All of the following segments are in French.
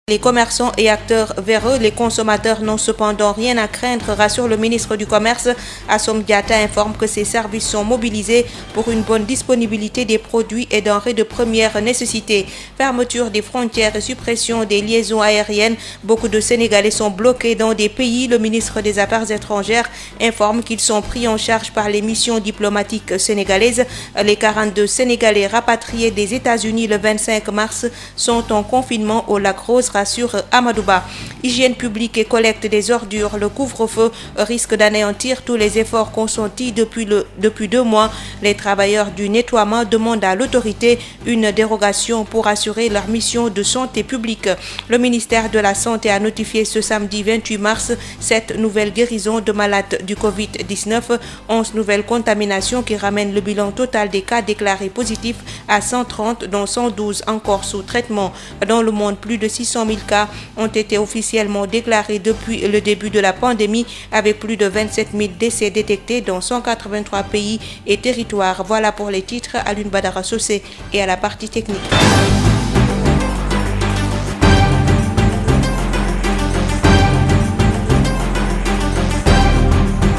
Les commerçants et acteurs véreux, les consommateurs n'ont cependant rien à craindre, rassure le ministre du Commerce. Assom Diatta informe que ces services sont mobilisés pour une bonne disponibilité des produits et denrées de première nécessité. Fermeture des frontières et suppression des liaisons aériennes. Beaucoup de Sénégalais sont bloqués dans des pays. Le ministre des Affaires étrangères informe qu'ils sont pris en charge par les missions diplomatiques sénégalaises. Les 42 Sénégalais rapatriés des États-Unis le 25 mars sont en confinement au Lac Rose, rassure Amadouba. Hygiène publique et collecte des ordures, le couvre-feu risque d'anéantir tous les efforts consentis depuis 2 mois. Les travailleurs du nettoiement demandent à l'autorité une dérogation pour assurer leur mission de santé publique. Le ministère de la Santé a notifié ce samedi 28 mars 7 nouvelles guérisons de malades du Covid-19, 11 nouvelles contaminations qui ramènent le bilan total des cas déclarés positifs à 130, dont 112 encore sous traitement. Dans le monde, plus de 600 000 cas ont été officiellement déclarés depuis le début de la pandémie, avec plus de 27 000 décès détectés dans 183 pays et territoires. Voilà pour les titres. Alioune Badara Socé et à la partie technique.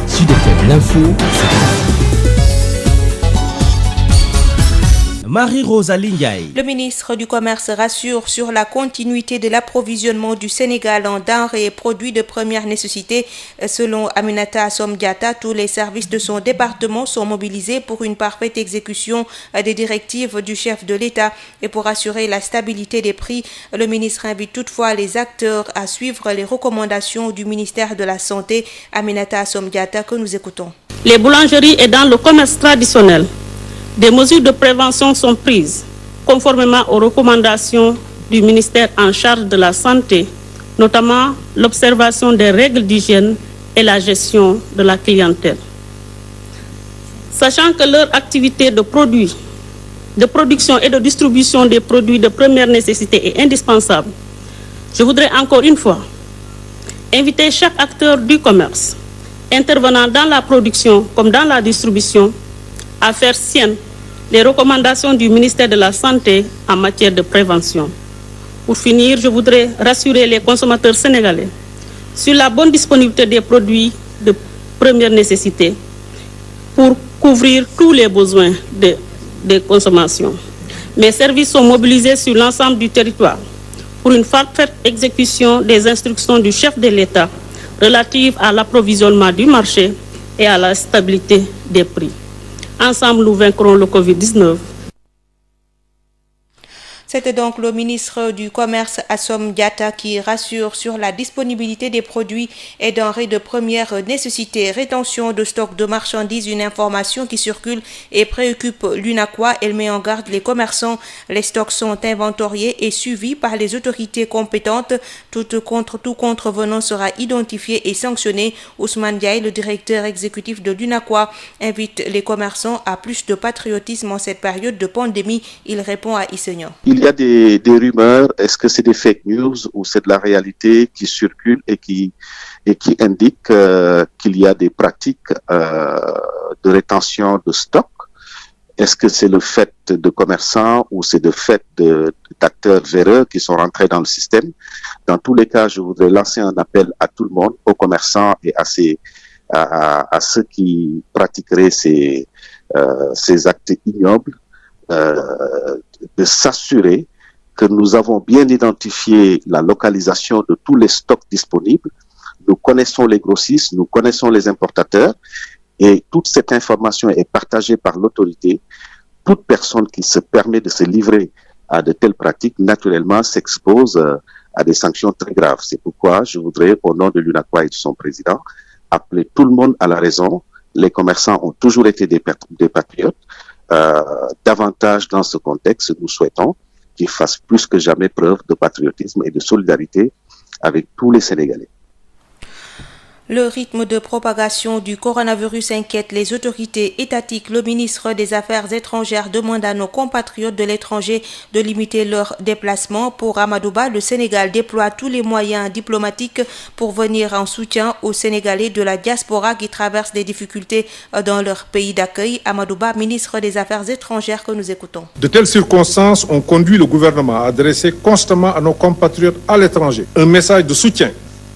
Sud FM, l'info. Marie-Rosalie Ndiaye. Le ministre du Commerce rassure sur la continuité de l'approvisionnement du Sénégal en denrées et produits de première nécessité. Selon Aminata Assom Diatta, tous les services de son département sont mobilisés pour une parfaite exécution des directives du chef de l'État et pour assurer la stabilité des prix. Le ministre invite toutefois les acteurs à suivre les recommandations du ministère de la Santé. Aminata Assom Diatta, que nous écoutons. Les boulangeries et dans le commerce traditionnel, des mesures de prévention sont prises, conformément aux recommandations du ministère en charge de la Santé, notamment l'observation des règles d'hygiène et la gestion de la clientèle. Sachant que leur activité de production et de distribution des produits de première nécessité est indispensable, je voudrais encore une fois inviter chaque acteur du commerce, intervenant dans la production comme dans la distribution, à faire sienne les recommandations du ministère de la Santé en matière de prévention. Pour finir, je voudrais rassurer les consommateurs sénégalais sur la bonne disponibilité des produits de première nécessité pour couvrir tous les besoins de consommation. Mes services sont mobilisés sur l'ensemble du territoire pour une parfaite exécution des instructions du chef de l'État relatives à l'approvisionnement du marché et à la stabilité des prix. Ensemble, nous vaincrons le Covid-19. C'était donc le ministre du Commerce Assom Diatta qui rassure sur la disponibilité des produits et denrées de première nécessité. Rétention de stock de marchandises, une information qui circule et préoccupe l'UNACOIS. Elle met en garde les commerçants. Les stocks sont inventoriés et suivis par les autorités compétentes. Tout contrevenant sera identifié et sanctionné. Ousmane Diaye, le directeur exécutif de l'UNACOIS, invite les commerçants à plus de patriotisme en cette période de pandémie. Il répond à Isseignan. Il y a des rumeurs, est-ce que c'est des fake news ou c'est de la réalité qui circule et qui indique qu'il y a des pratiques de rétention de stock? Est-ce que c'est le fait de commerçants ou c'est le fait d'acteurs véreux qui sont rentrés dans le système? Dans tous les cas, je voudrais lancer un appel à tout le monde, aux commerçants et à ceux qui pratiqueraient ces actes ignobles, de s'assurer que nous avons bien identifié la localisation de tous les stocks disponibles. Nous connaissons les grossistes, nous connaissons les importateurs et toute cette information est partagée par l'autorité. Toute personne qui se permet de se livrer à de telles pratiques, naturellement, s'expose à des sanctions très graves. C'est pourquoi je voudrais, au nom de l'UNACOIS et de son président, appeler tout le monde à la raison. Les commerçants ont toujours été des patriotes. Davantage dans ce contexte, nous souhaitons qu'ils fassent plus que jamais preuve de patriotisme et de solidarité avec tous les Sénégalais. Le rythme de propagation du coronavirus inquiète les autorités étatiques. Le ministre des Affaires étrangères demande à nos compatriotes de l'étranger de limiter leurs déplacements. Pour Amadou Ba, le Sénégal déploie tous les moyens diplomatiques pour venir en soutien aux Sénégalais de la diaspora qui traversent des difficultés dans leur pays d'accueil. Amadou Ba, ministre des Affaires étrangères, que nous écoutons. De telles circonstances ont conduit le gouvernement à adresser constamment à nos compatriotes à l'étranger un message de soutien,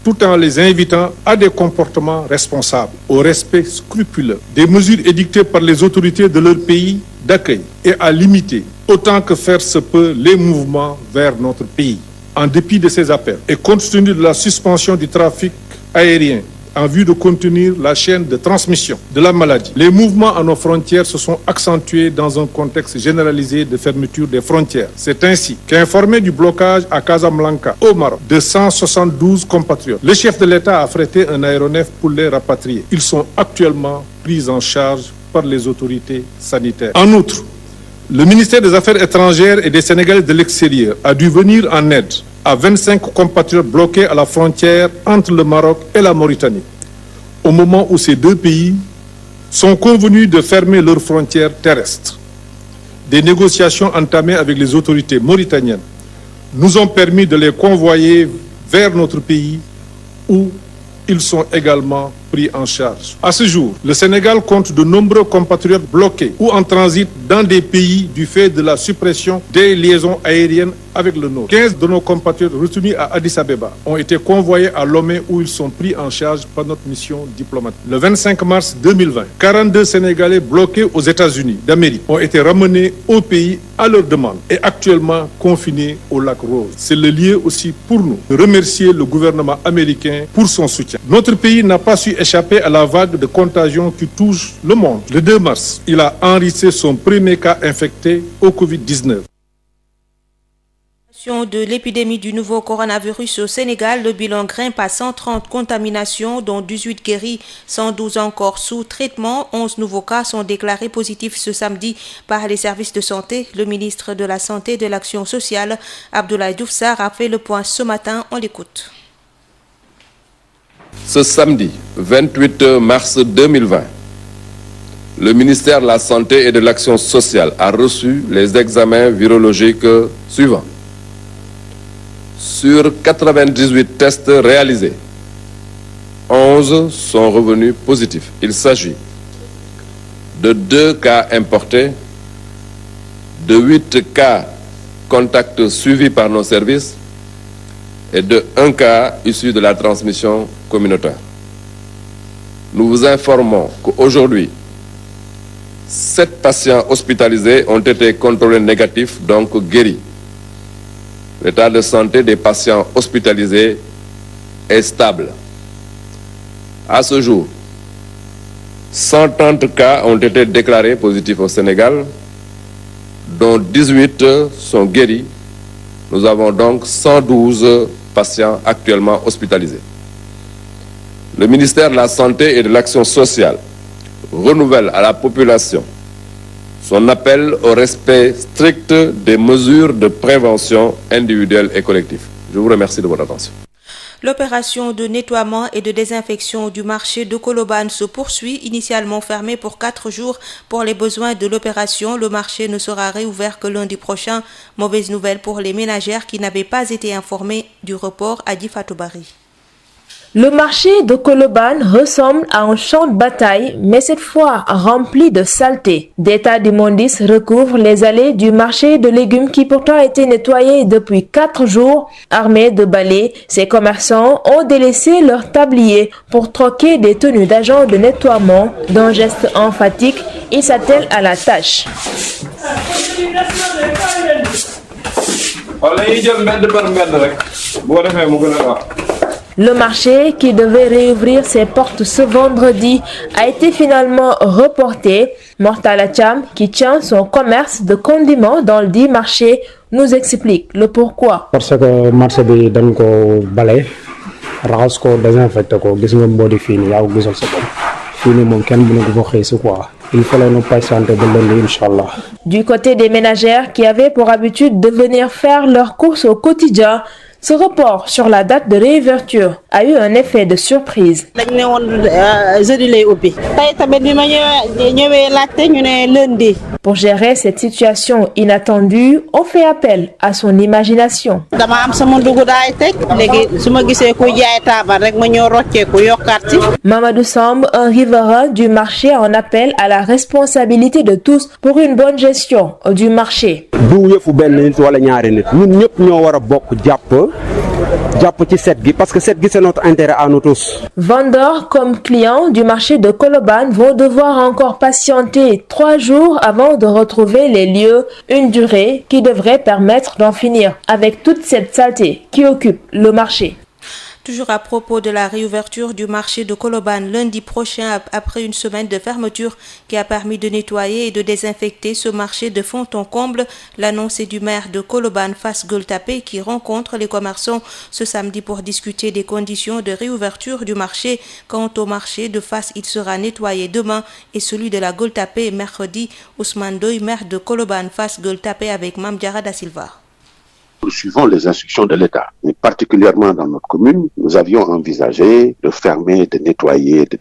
tout en les invitant à des comportements responsables, au respect scrupuleux des mesures édictées par les autorités de leur pays d'accueil et à limiter autant que faire se peut les mouvements vers notre pays. En dépit de ces appels et compte tenu de la suspension du trafic aérien en vue de contenir la chaîne de transmission de la maladie, les mouvements à nos frontières se sont accentués dans un contexte généralisé de fermeture des frontières. C'est ainsi qu'informé du blocage à Casablanca, au Maroc, de 172 compatriotes, le chef de l'État a affrété un aéronef pour les rapatrier. Ils sont actuellement pris en charge par les autorités sanitaires. En outre, le ministère des Affaires étrangères et des Sénégalais de l'extérieur a dû venir en aide à 25 compatriotes bloqués à la frontière entre le Maroc et la Mauritanie, au moment où ces deux pays sont convenus de fermer leurs frontières terrestres. Des négociations entamées avec les autorités mauritaniennes nous ont permis de les convoyer vers notre pays où ils sont également pris en charge. À ce jour, le Sénégal compte de nombreux compatriotes bloqués ou en transit dans des pays du fait de la suppression des liaisons aériennes avec le nôtre. 15 de nos compatriotes retenus à Addis Abeba ont été convoyés à Lomé où ils sont pris en charge par notre mission diplomatique. Le 25 mars 2020, 42 Sénégalais bloqués aux États-Unis d'Amérique ont été ramenés au pays à leur demande et actuellement confinés au lac Rose. C'est le lieu aussi pour nous de remercier le gouvernement américain pour son soutien. Notre pays n'a pas su échapper à la vague de contagion qui touche le monde. Le 2 mars, il a enregistré son premier cas infecté au Covid-19. De l'épidémie du nouveau coronavirus au Sénégal, le bilan grimpe à 130 contaminations, dont 18 guéris, 112 encore sous traitement. 11 nouveaux cas sont déclarés positifs ce samedi par les services de santé. Le ministre de la Santé et de l'Action sociale, Abdoulaye Diouf Sarr, a fait le point ce matin. On l'écoute. Ce samedi 28 mars 2020, le ministère de la Santé et de l'Action sociale a reçu les examens virologiques suivants. Sur 98 tests réalisés, 11 sont revenus positifs. Il s'agit de 2 cas importés, de 8 cas contacts suivis par nos services et de 1 cas issu de la transmission communautaire. Nous vous informons qu'aujourd'hui, 7 patients hospitalisés ont été contrôlés négatifs, donc guéris. L'état de santé des patients hospitalisés est stable. À ce jour, 130 cas ont été déclarés positifs au Sénégal, dont 18 sont guéris. Nous avons donc 112 patients actuellement hospitalisés. Le ministère de la Santé et de l'Action sociale renouvelle à la population son appel au respect strict des mesures de prévention individuelle et collective. Je vous remercie de votre attention. L'opération de nettoiement et de désinfection du marché de Colobane se poursuit. Initialement fermé pour 4 jours pour les besoins de l'opération, le marché ne sera réouvert que lundi prochain. Mauvaise nouvelle pour les ménagères qui n'avaient pas été informées du report à Fatou Bari. Le marché de Colobane ressemble à un champ de bataille, mais cette fois rempli de saleté. Des tas d'immondices recouvrent les allées du marché de légumes qui pourtant a été nettoyé depuis 4 jours. Armés de balais, ces commerçants ont délaissé leur tablier pour troquer des tenues d'agents de nettoiement. D'un geste emphatique, ils s'attellent à la tâche. Le marché, qui devait réouvrir ses portes ce vendredi, a été finalement reporté. Mortala Cham, qui tient son commerce de condiments dans le dit marché, nous explique le pourquoi. Parce que le marché bi dañ ko balé raxas ko désinfecté ko gis nga mbodi fini yaa ko gisal sa bopp fini moom kenn bu ko xëy si quoi. Il fallait nous patienter de lundi, Inch'Allah. Du côté des ménagères qui avaient pour habitude de venir faire leurs courses au quotidien, Ce report sur la date de réouverture a eu un effet de surprise. Pour gérer cette situation inattendue, on fait appel à son imagination. Mamadou Samb, un riverain du marché, en appelle à la responsabilité de tous pour une bonne gestion du marché. Parce que c'est notre intérêt à nous tous. Vendeurs comme clients du marché de Colobane vont devoir encore patienter 3 jours avant de retrouver les lieux, une durée qui devrait permettre d'en finir avec toute cette saleté qui occupe le marché. Toujours à propos de la réouverture du marché de Colobane lundi prochain, après une semaine de fermeture qui a permis de nettoyer et de désinfecter ce marché de fond en comble, l'annonce est du maire de Colobane, Fass Gueule Tapée, qui rencontre les commerçants ce samedi pour discuter des conditions de réouverture du marché. Quant au marché de Fass, il sera nettoyé demain et celui de la Gueule Tapée mercredi. Ousmane Doy, maire de Colobane, Fass Gueule Tapée avec Mame Diarra Da Silva. Nous suivons les instructions de l'État. Mais particulièrement dans notre commune, nous avions envisagé de fermer, de nettoyer, de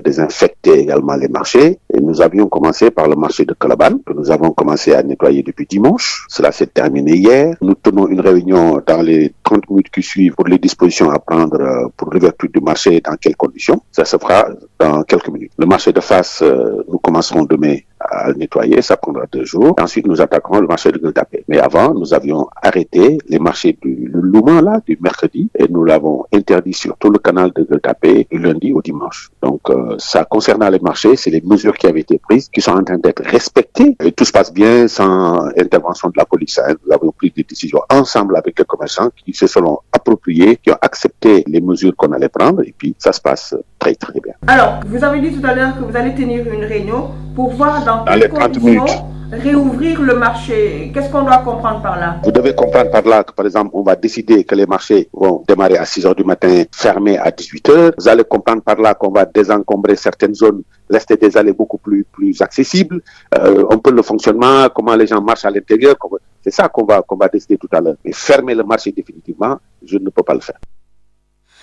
désinfecter également les marchés. Et nous avions commencé par le marché de Colobane, que nous avons commencé à nettoyer depuis dimanche. Cela s'est terminé hier. Nous tenons une réunion dans les 30 minutes qui suivent pour les dispositions à prendre pour l'ouverture du marché, dans quelles conditions. Ça se fera dans quelques minutes. Le marché de Fass, nous commencerons demain à le nettoyer, ça prendra 2 jours. Ensuite, nous attaquerons le marché de Gueule Tapée. Mais avant, nous avions arrêté les marchés du Louman, là, du mercredi, et nous l'avons interdit sur tout le canal de Gueule Tapée du lundi au dimanche. Donc, ça concernant les marchés, c'est les mesures qui avaient été prises, qui sont en train d'être respectées. Et tout se passe bien sans intervention de la police. Hein. Nous avons pris des décisions ensemble avec les commerçants qui se sont appropriés, qui ont accepté les mesures qu'on allait prendre, et puis ça se passe très très bien. Alors, vous avez dit tout à l'heure que vous allez tenir une réunion pour voir dans quelles conditions réouvrir le marché. Qu'est-ce qu'on doit comprendre par là? Vous devez comprendre par là que, par exemple, on va décider que les marchés vont démarrer à 6 heures du matin, fermés à 18 heures. Vous allez comprendre par là qu'on va désencombrer certaines zones, laisser des allées beaucoup plus accessibles. Un peu le fonctionnement, comment les gens marchent à l'intérieur. C'est ça qu'on va décider tout à l'heure. Mais fermer le marché définitivement, je ne peux pas le faire.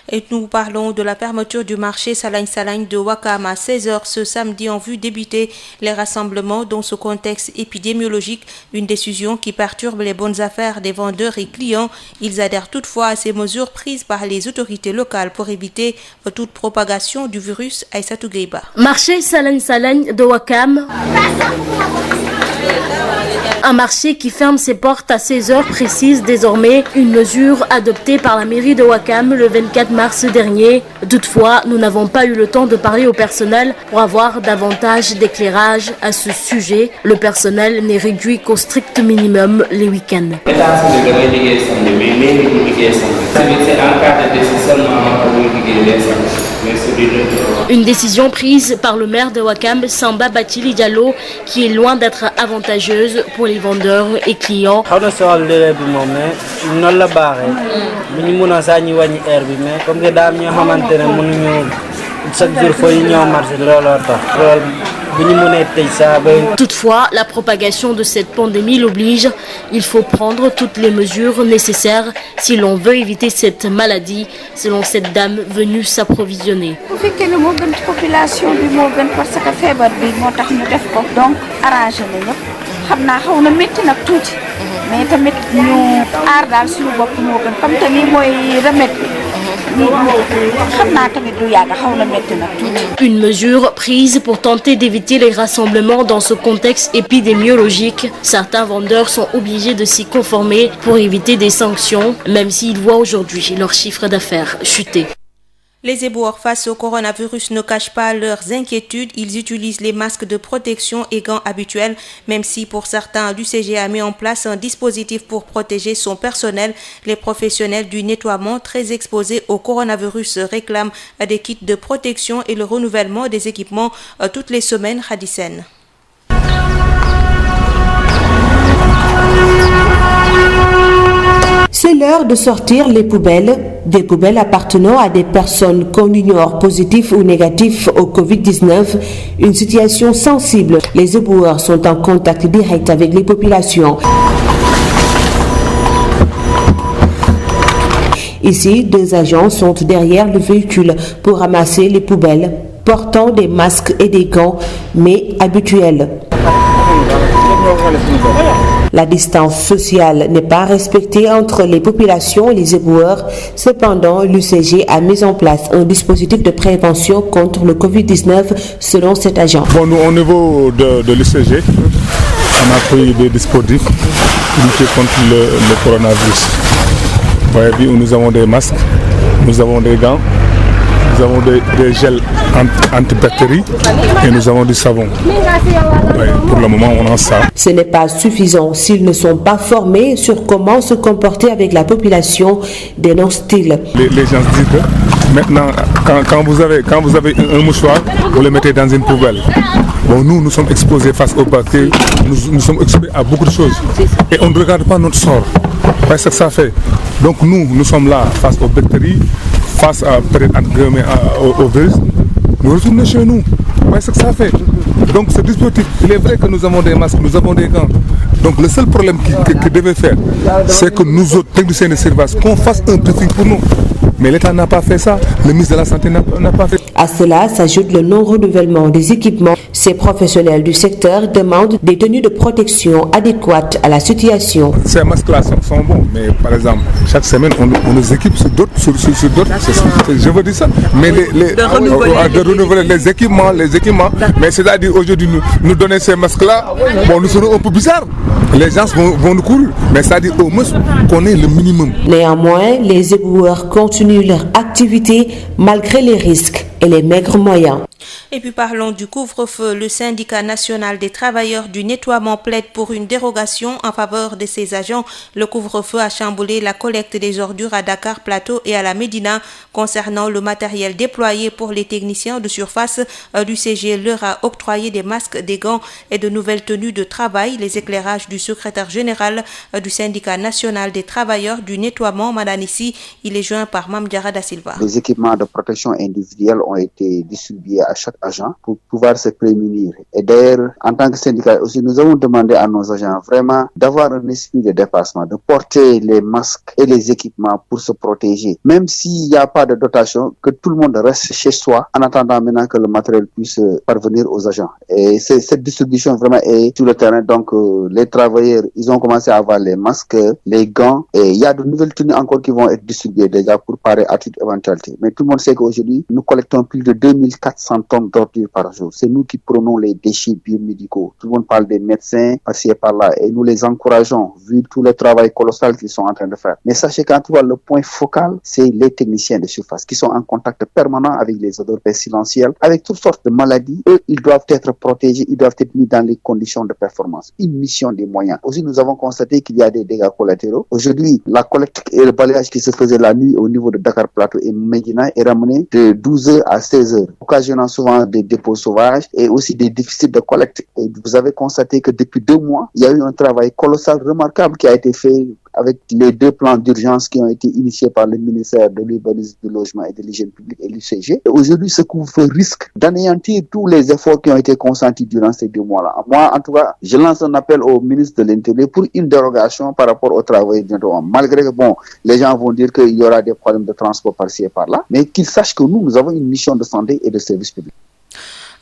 Et nous parlons de la fermeture du marché Salagne de Ouakam à 16h ce samedi en vue d'éviter les rassemblements dans ce contexte épidémiologique, une décision qui perturbe les bonnes affaires des vendeurs et clients. Ils adhèrent toutefois à ces mesures prises par les autorités locales pour éviter toute propagation du virus. Aïssatou Gueiba. Marché Salagne de Ouakam. Un marché qui ferme ses portes à 16 heures précises désormais, une mesure adoptée par la mairie de Ouakam le 24 mars dernier. Toutefois, nous n'avons pas eu le temps de parler au personnel pour avoir davantage d'éclairage à ce sujet. Le personnel n'est réduit qu'au strict minimum les week-ends. Une décision prise par le maire de Ouakam, Samba Bathily Diallo, qui est loin d'être avantageuse pour les vendeurs et clients. Toutefois, la propagation de cette pandémie l'oblige. Il faut prendre toutes les mesures nécessaires si l'on veut éviter cette maladie, selon cette dame venue s'approvisionner. Une mesure prise pour tenter d'éviter les rassemblements dans ce contexte épidémiologique. Certains vendeurs sont obligés de s'y conformer pour éviter des sanctions, même s'ils voient aujourd'hui leur chiffre d'affaires chuter. Les éboueurs face au coronavirus ne cachent pas leurs inquiétudes. Ils utilisent les masques de protection et gants habituels, même si pour certains, l'UCG a mis en place un dispositif pour protéger son personnel. Les professionnels du nettoiement très exposés au coronavirus réclament des kits de protection et le renouvellement des équipements toutes les semaines. Hadisen. C'est l'heure de sortir les poubelles, des poubelles appartenant à des personnes qu'on ignore positifs ou négatifs au Covid-19, une situation sensible. Les éboueurs sont en contact direct avec les populations. Ici, 2 agents sont derrière le véhicule pour ramasser les poubelles, portant des masques et des gants, mais habituels. La distance sociale n'est pas respectée entre les populations et les éboueurs. Cependant, l'UCG a mis en place un dispositif de prévention contre le Covid-19 selon cet agent. Bon, nous, au niveau de l'UCG, on a pris des dispositifs pour lutter contre le coronavirus. Vous voyez bien, nous avons des masques, nous avons des gants, nous avons des gels antibactéries et nous avons du savon. Oui, pour le moment, on a ça. Ce n'est pas suffisant s'ils ne sont pas formés sur comment se comporter avec la population, dénonce-t-il. Les gens disent que maintenant, quand vous avez un mouchoir, vous le mettez dans une poubelle. Bon, nous sommes exposés face aux bactéries, nous sommes exposés à beaucoup de choses. Et on ne regarde pas notre sort. C'est ce que ça fait. Donc nous sommes là face aux bactéries, face à, au virus. Nous retournons chez nous. C'est ce que ça fait. Donc ce dispositif, il est vrai que nous avons des masques, nous avons des gants. Donc le seul problème qu'il devait faire, c'est que nous autres techniciens de service, qu'on fasse un briefing pour nous. Mais l'État n'a pas fait ça, le ministre de la Santé n'a pas fait. À cela s'ajoute le non-renouvellement des équipements. Ces professionnels du secteur demandent des tenues de protection adéquates à la situation. Ces masques-là sont bons, mais par exemple, chaque semaine, on nous équipe sur d'autres, je veux dire ça. Mais de renouveler les équipements, mais c'est-à-dire aujourd'hui, nous donner ces masques-là, bon, nous serons un peu bizarres. Les gens vont nous courir, mais c'est-à-dire au moins qu'on ait le minimum. Néanmoins, les éboueurs continuent leur activité malgré les risques et les maigres moyens. Et puis parlons du couvre-feu. Le syndicat national des travailleurs du nettoiement plaide pour une dérogation en faveur de ses agents. Le couvre-feu a chamboulé la collecte des ordures à Dakar Plateau et à la Médina. Concernant le matériel déployé pour les techniciens de surface, l'UCG leur a octroyé des masques, des gants et de nouvelles tenues de travail. Les éclairages du secrétaire général du syndicat national des travailleurs du nettoiement, Madanissi, il est joint par Mamdiara da Silva. Les équipements de protection individuelle ont été distribués à chaque agent pour pouvoir se prémunir. Et d'ailleurs, en tant que syndicat aussi, nous avons demandé à nos agents vraiment d'avoir un esprit de dépassement, de porter les masques et les équipements pour se protéger. Même s'il n'y a pas de dotation, que tout le monde reste chez soi en attendant maintenant que le matériel puisse parvenir aux agents. Et cette distribution vraiment est sur le terrain. Donc, les travailleurs, ils ont commencé à avoir les masques, les gants, et il y a de nouvelles tenues encore qui vont être distribuées déjà pour parer à toute éventualité. Mais tout le monde sait qu'aujourd'hui, nous collectons plus de 2400 tonnes d'ordures par jour. C'est nous qui prenons les déchets biomédicaux. Tout le monde parle des médecins par-ci et par-là et nous les encourageons vu tout le travail colossal qu'ils sont en train de faire. Mais sachez qu'en tout cas, le point focal, c'est les techniciens de surface qui sont en contact permanent avec les odeurs pestilentielles, avec toutes sortes de maladies. Eux, ils doivent être protégés, ils doivent être mis dans les conditions de performance. Une mission des moyens. Aussi, nous avons constaté qu'il y a des dégâts collatéraux. Aujourd'hui, la collecte et le balayage qui se faisait la nuit au niveau de Dakar Plateau et Médina est ramené de 12h à 16h, occasionnant souvent des dépôts sauvages et aussi des déficits de collecte. Et vous avez constaté que depuis 2 mois, il y a eu un travail colossal, remarquable qui a été fait avec les 2 plans d'urgence qui ont été initiés par le ministère de l'Urbanisme, du Logement et de l'Hygiène publique et l'UCG. Et aujourd'hui, ce couvre-feu risque d'anéantir tous les efforts qui ont été consentis durant ces 2 mois-là. Moi, en tout cas, je lance un appel au ministre de l'Intérieur pour une dérogation par rapport au travail du nettoiement. Malgré que, bon, les gens vont dire qu'il y aura des problèmes de transport par-ci et par-là, mais qu'ils sachent que nous avons une mission de santé et de service public.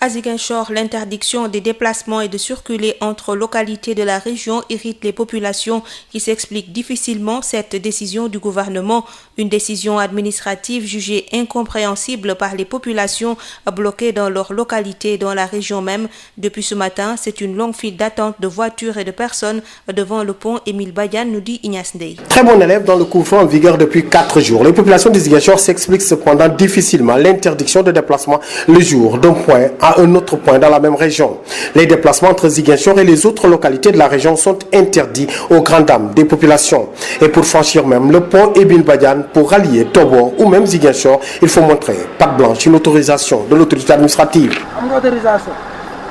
À Ziguinchor, l'interdiction des déplacements et de circuler entre localités de la région irrite les populations qui s'expliquent difficilement cette décision du gouvernement. Une décision administrative jugée incompréhensible par les populations bloquées dans leur localité dans la région même. Depuis ce matin, c'est une longue file d'attente de voitures et de personnes devant le pont Émile Badiane, nous dit Ignace Ndeye. Très bon élève dans le couvre-feu en vigueur depuis 4 jours. Les populations de Ziguinchor s'expliquent cependant difficilement l'interdiction de déplacement le jour d'un point à un autre point dans la même région. Les déplacements entre Ziguinchor et les autres localités de la région sont interdits aux grandes dames des populations. Et pour franchir même le pont Émile Badiane pour rallier Tobo ou même Ziguinchor, il faut montrer patte blanche, une autorisation de l'autorité administrative. Autorisation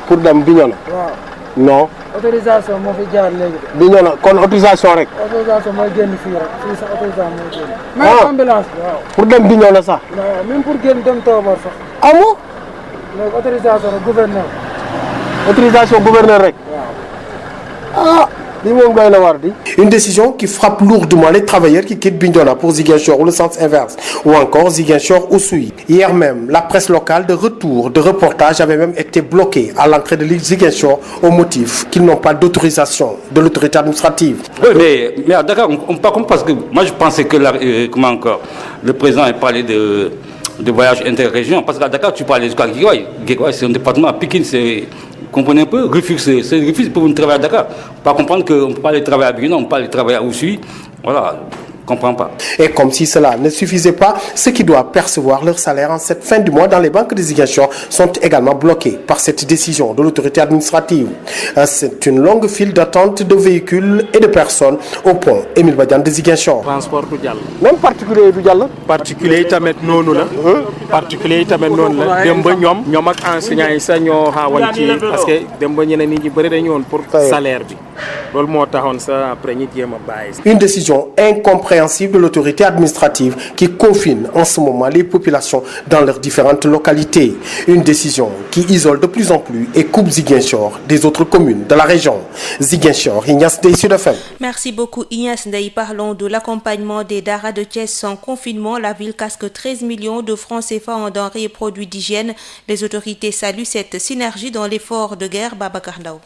pour dem Bignona. Non. Autorisation moo fi jaar léegi. Bignona kon autorisation rek. Autorisation mooy génn fii rek fii sax autorisation mooy génn. même ambulance waaw. pour dem Bignona sax. waaw même pour génn dem Tobor sax. amoo. léegi autorisation rek gouverneur. autorisation gouverneur rek. waaw. ah Une décision qui frappe lourdement les travailleurs qui quittent Bignona pour Ziguinchor ou le sens inverse, ou encore Ziguinchor ou Souy. Hier même, la presse locale de retour de reportage avait même été bloquée à l'entrée de l'île Ziguinchor au motif qu'ils n'ont pas d'autorisation de l'autorité administrative. Oui, mais à Dakar, on pas comme parce que moi je pensais que le président a parlé de voyage interrégion, parce qu'à Dakar tu parlais de Guéguaï, c'est un département, à Pikine c'est... Comprenez un peu, c'est refus pour une travailler à Dakar. Pas comprendre qu'on ne peut pas aller travailler à Bignona, on ne peut pas aller travailler à Oussouye. Voilà, comprends pas. Et comme si cela ne suffisait pas, ceux qui doivent percevoir leur salaire en cette fin du mois dans les banques de Ziguinchor sont également bloqués par cette décision de l'autorité administrative. C'est une longue file d'attente de véhicules et de personnes au pont Émile Badiane de Ziguinchor. Transport du dialogue. Même particulier du dialogue. Particulier tamet noonu la. Particulier tamet noonu la. Dem ba ñom ak enseignants yi sa ñoo xawon ci parce que dem ba ñeneen ñi bëri dañu won pour salaire bi. Lool mo taxone sa après ñi jéma bàyyi. Une décision incompréhensible de l'autorité administrative qui confine en ce moment les populations dans leurs différentes localités. Une décision qui isole de plus en plus et coupe Ziguinchor des autres communes de la région. Ziguinchor, Ignace Ndeye, Sud FM. Merci beaucoup Ignace Ndeye. Parlons de l'accompagnement des Daara de Thiès sans confinement. La ville casque 13 millions de francs CFA en denrées et produits d'hygiène. Les autorités saluent cette synergie dans l'effort de guerre. Babacar Ndao.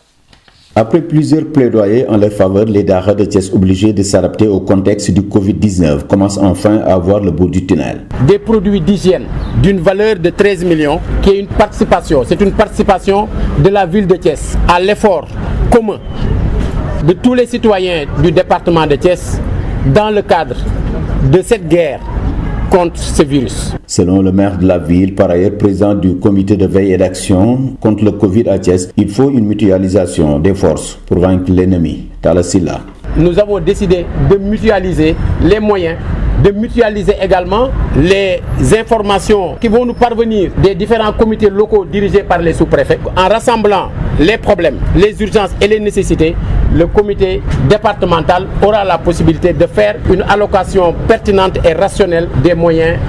Après plusieurs plaidoyers en leur faveur, les Daara de Thiès obligés de s'adapter au contexte du Covid-19 commencent enfin à voir le bout du tunnel. Des produits d'hygiène d'une valeur de 13 millions qui est une participation. C'est une participation de la ville de Thiès à l'effort commun de tous les citoyens du département de Thiès dans le cadre de cette guerre contre ce virus. Selon le maire de la ville, par ailleurs président du comité de veille et d'action contre le Covid à Thiès, il faut une mutualisation des forces pour vaincre l'ennemi. Talasila. Nous avons décidé de mutualiser les moyens, de mutualiser également les informations qui vont nous parvenir des différents comités locaux dirigés par les sous-préfets. En rassemblant les problèmes, les urgences et les nécessités, le comité départemental aura la possibilité de faire une allocation pertinente et rationnelle des moyens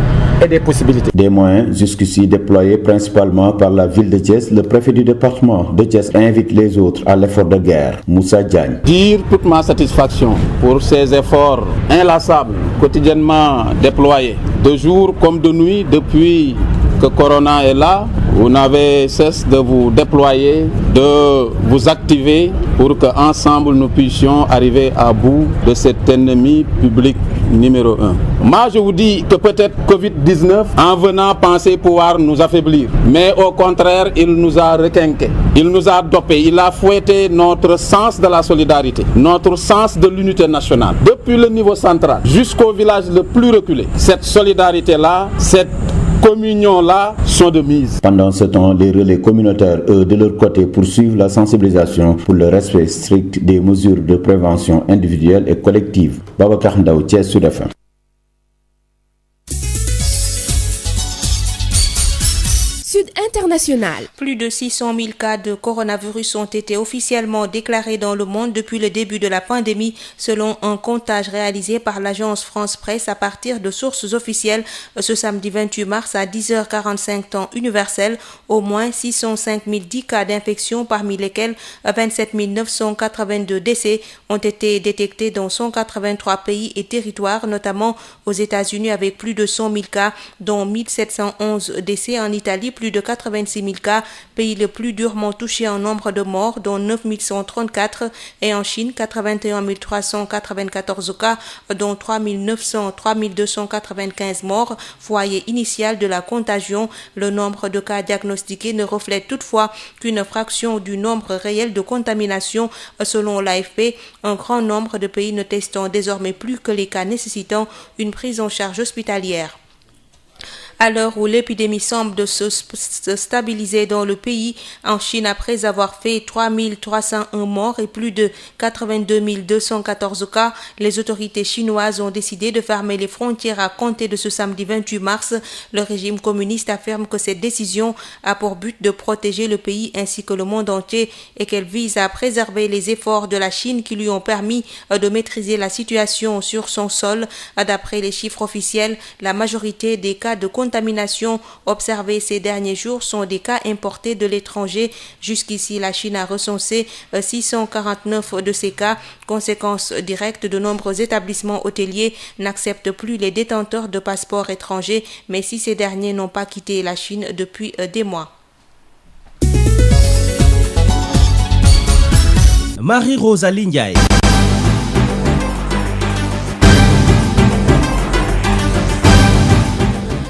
et des possibilités. Des moyens jusqu'ici déployés principalement par la ville de Thiès, le préfet du département de Thiès invite les autres à l'effort de guerre. Moussa Diagne. Dire toute ma satisfaction pour ces efforts inlassables, quotidiennement déployés, de jour comme de nuit depuis que Corona est là. Vous n'avez cesse de vous déployer, de vous activer pour qu'ensemble nous puissions arriver à bout de cet ennemi public numéro 1. Moi je vous dis que peut-être Covid-19 en venant penser pouvoir nous affaiblir, mais au contraire il nous a requinqués, il nous a dopés, il a fouetté notre sens de la solidarité, notre sens de l'unité nationale, depuis le niveau central jusqu'au village le plus reculé. Cette solidarité-là, cette communion-là sont de mise. Pendant ce temps, les relais communautaires, eux, de leur côté, poursuivent la sensibilisation pour le respect strict des mesures de prévention individuelle et collective. Babacar Ndao, Thiès, Sud FM. International. Plus de 600 000 cas de coronavirus ont été officiellement déclarés dans le monde depuis le début de la pandémie, selon un comptage réalisé par l'agence France Presse à partir de sources officielles. Ce samedi 28 mars à 10h45 temps universel, au moins 605 010 cas d'infection, parmi lesquels 27 982 décès ont été détectés dans 183 pays et territoires, notamment aux États-Unis avec plus de 100 000 cas, dont 1711 décès, en Italie plus de 86 000 cas, pays le plus durement touché en nombre de morts, dont 9 134, et en Chine 81 394 cas, dont 3 295 morts. Foyer initial de la contagion, le nombre de cas diagnostiqués ne reflète toutefois qu'une fraction du nombre réel de contaminations, selon l'AFP. Un grand nombre de pays ne testant désormais plus que les cas nécessitant une prise en charge hospitalière. À l'heure où l'épidémie semble se stabiliser dans le pays, en Chine, après avoir fait 3 301 morts et plus de 82 214 cas, les autorités chinoises ont décidé de fermer les frontières à compter de ce samedi 28 mars. Le régime communiste affirme que cette décision a pour but de protéger le pays ainsi que le monde entier et qu'elle vise à préserver les efforts de la Chine qui lui ont permis de maîtriser la situation sur son sol. D'après les chiffres officiels, la majorité des cas de contamination contaminations observées ces derniers jours sont des cas importés de l'étranger. Jusqu'ici, la Chine a recensé 649 de ces cas. Conséquence directe, de nombreux établissements hôteliers n'acceptent plus les détenteurs de passeports étrangers, mais si ces derniers n'ont pas quitté la Chine depuis des mois. Marie-Rosalie Ndiaye.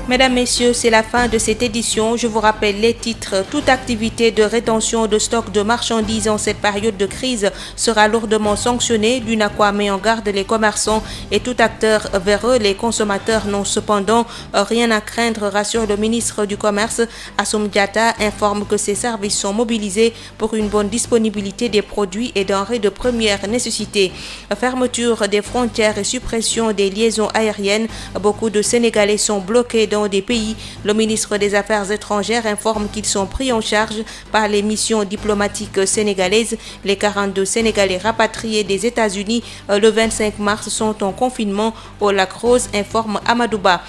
Mesdames, Messieurs, c'est la fin de cette édition. Je vous rappelle les titres. Toute activité de rétention de stock de marchandises en cette période de crise sera lourdement sanctionnée. L'UNACOIS met en garde les commerçants et tout acteur véreux. Les consommateurs n'ont cependant rien à craindre, rassure le ministre du Commerce. Assom Diatta informe que ses services sont mobilisés pour une bonne disponibilité des produits et denrées de première nécessité. Fermeture des frontières et suppression des liaisons aériennes. Beaucoup de Sénégalais sont bloqués dans des pays. Le ministre des Affaires étrangères informe qu'ils sont pris en charge par les missions diplomatiques sénégalaises. Les 42 Sénégalais rapatriés des États-Unis le 25 mars sont en confinement au Lac Rose, informe Amadouba.